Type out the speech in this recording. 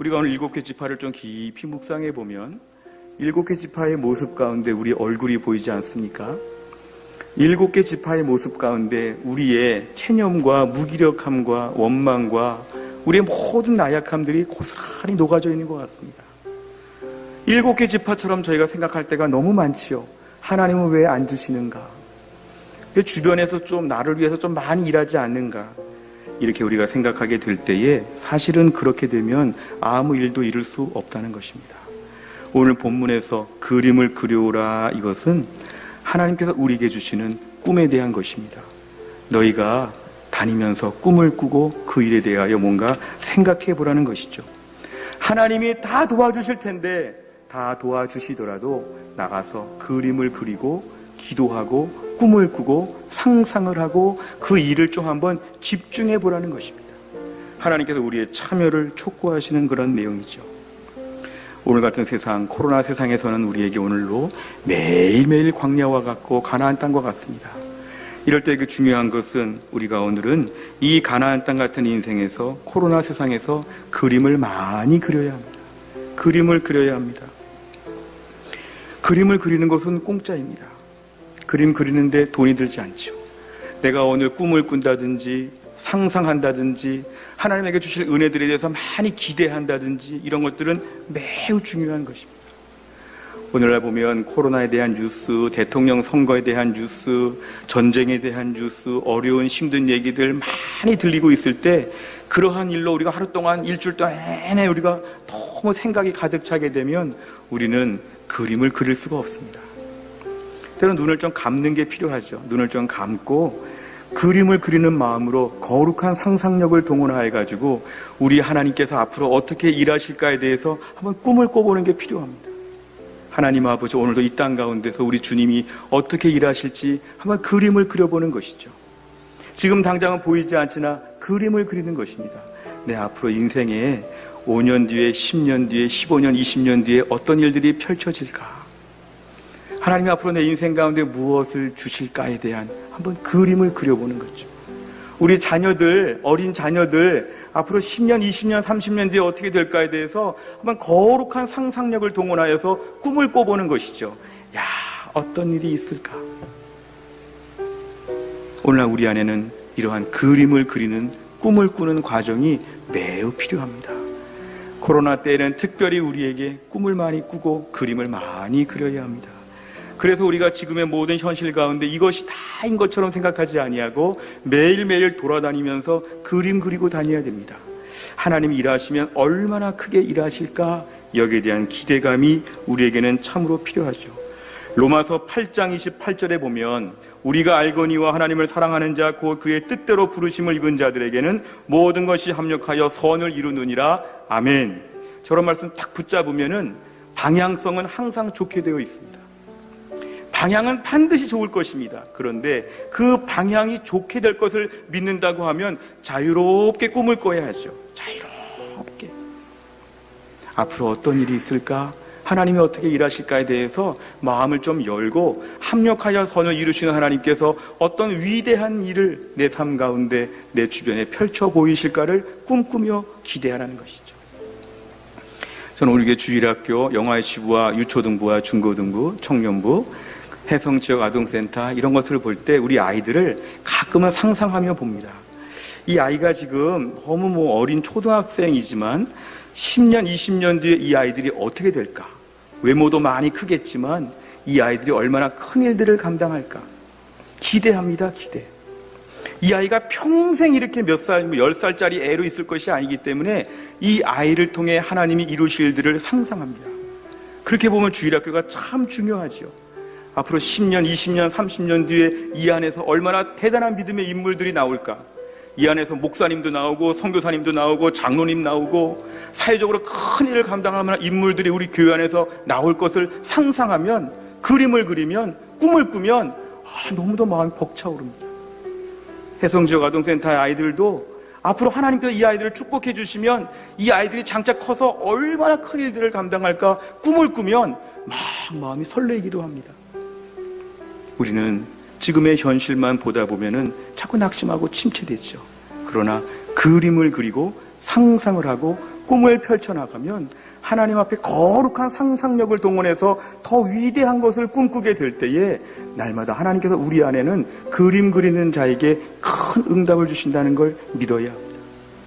우리가 오늘 7개 지파를 좀 깊이 묵상해 보면 7개 지파의 모습 가운데 우리 얼굴이 보이지 않습니까? 7개 지파의 모습 가운데 우리의 체념과 무기력함과 원망과 우리의 모든 나약함들이 고스란히 녹아져 있는 것 같습니다. 7개 지파처럼 저희가 생각할 때가 너무 많지요. 하나님은 왜 안 주시는가? 주변에서 좀 나를 위해서 좀 많이 일하지 않는가? 이렇게 우리가 생각하게 될 때에 사실은 그렇게 되면 아무 일도 이룰 수 없다는 것입니다. 오늘 본문에서 그림을 그려오라, 이것은 하나님께서 우리에게 주시는 꿈에 대한 것입니다. 너희가 다니면서 꿈을 꾸고 그 일에 대하여 뭔가 생각해 보라는 것이죠. 하나님이 다 도와주실 텐데 다 도와주시더라도 나가서 그림을 그리고 기도하고 꿈을 꾸고 상상을 하고 그 일을 좀 한번 집중해 보라는 것입니다. 하나님께서 우리의 참여를 촉구하시는 그런 내용이죠. 오늘 같은 세상, 코로나 세상에서는 우리에게 오늘로 매일매일 광야와 같고 가나안 땅과 같습니다. 이럴 때 그 중요한 것은 우리가 오늘은 이 가나안 땅 같은 인생에서, 코로나 세상에서 그림을 많이 그려야 합니다. 그림을 그려야 합니다. 그림을 그리는 것은 공짜입니다. 그림 그리는데 돈이 들지 않죠. 내가 오늘 꿈을 꾼다든지 상상한다든지 하나님에게 주실 은혜들에 대해서 많이 기대한다든지 이런 것들은 매우 중요한 것입니다. 오늘날 보면 코로나에 대한 뉴스, 대통령 선거에 대한 뉴스, 전쟁에 대한 뉴스, 어려운 힘든 얘기들 많이 들리고 있을 때 그러한 일로 우리가 하루 동안 일주일 동안 내내 우리가 너무 생각이 가득 차게 되면 우리는 그림을 그릴 수가 없습니다. 때로는 눈을 좀 감는 게 필요하죠. 눈을 좀 감고 그림을 그리는 마음으로 거룩한 상상력을 동원해가지고 우리 하나님께서 앞으로 어떻게 일하실까에 대해서 한번 꿈을 꿔보는 게 필요합니다. 하나님 아버지, 오늘도 이 땅 가운데서 우리 주님이 어떻게 일하실지 한번 그림을 그려보는 것이죠. 지금 당장은 보이지 않지나 그림을 그리는 것입니다. 내 앞으로 인생에 5년 뒤에, 10년 뒤에, 15년, 20년 뒤에 어떤 일들이 펼쳐질까? 하나님이 앞으로 내 인생 가운데 무엇을 주실까에 대한 한번 그림을 그려보는 거죠. 우리 자녀들, 어린 자녀들 앞으로 10년, 20년, 30년 뒤에 어떻게 될까에 대해서 한번 거룩한 상상력을 동원하여서 꿈을 꿔보는 것이죠. 야, 어떤 일이 있을까? 오늘날 우리 안에는 이러한 그림을 그리는 꿈을 꾸는 과정이 매우 필요합니다. 코로나 때에는 특별히 우리에게 꿈을 많이 꾸고 그림을 많이 그려야 합니다. 그래서 우리가 지금의 모든 현실 가운데 이것이 다인 것처럼 생각하지 아니하고 매일매일 돌아다니면서 그림 그리고 다녀야 됩니다. 하나님이 일하시면 얼마나 크게 일하실까? 여기에 대한 기대감이 우리에게는 참으로 필요하죠. 로마서 8장 28절에 보면 우리가 알거니와 하나님을 사랑하는 자 곧 그의 뜻대로 부르심을 입은 자들에게는 모든 것이 합력하여 선을 이루느니라. 아멘. 저런 말씀 딱 붙잡으면은 방향성은 항상 좋게 되어 있습니다. 방향은 반드시 좋을 것입니다. 그런데 그 방향이 좋게 될 것을 믿는다고 하면 자유롭게 꿈을 꿔야 하죠. 자유롭게. 앞으로 어떤 일이 있을까? 하나님이 어떻게 일하실까에 대해서 마음을 좀 열고 합력하여 선을 이루시는 하나님께서 어떤 위대한 일을 내 삶 가운데 내 주변에 펼쳐 보이실까를 꿈꾸며 기대하라는 것이죠. 저는 우리 교회 주일학교 영화의 지부와 유초등부와 중고등부, 청년부, 해성지역 아동센터 이런 것들을 볼 때 우리 아이들을 가끔은 상상하며 봅니다. 이 아이가 지금 너무 어린 초등학생이지만 10년, 20년 뒤에 이 아이들이 어떻게 될까? 외모도 많이 크겠지만 이 아이들이 얼마나 큰 일들을 감당할까? 기대합니다, 기대. 이 아이가 평생 이렇게 몇 살, 10살짜리 애로 있을 것이 아니기 때문에 이 아이를 통해 하나님이 이루실 일들을 상상합니다. 그렇게 보면 주일학교가 참 중요하죠. 앞으로 10년, 20년, 30년 뒤에 이 안에서 얼마나 대단한 믿음의 인물들이 나올까? 이 안에서 목사님도 나오고 선교사님도 나오고 장로님 나오고 사회적으로 큰 일을 감당하는 인물들이 우리 교회 안에서 나올 것을 상상하면, 그림을 그리면, 꿈을 꾸면 너무도 마음이 벅차오릅니다. 해성지역 아동센터의 아이들도 앞으로 하나님께서 이 아이들을 축복해 주시면 이 아이들이 장차 커서 얼마나 큰 일들을 감당할까 꿈을 꾸면 막 마음이 설레기도 합니다. 우리는 지금의 현실만 보다 보면은 자꾸 낙심하고 침체되죠. 그러나 그림을 그리고 상상을 하고 꿈을 펼쳐나가면 하나님 앞에 거룩한 상상력을 동원해서 더 위대한 것을 꿈꾸게 될 때에 날마다 하나님께서 우리 안에는 그림 그리는 자에게 큰 응답을 주신다는 걸 믿어야 합니다.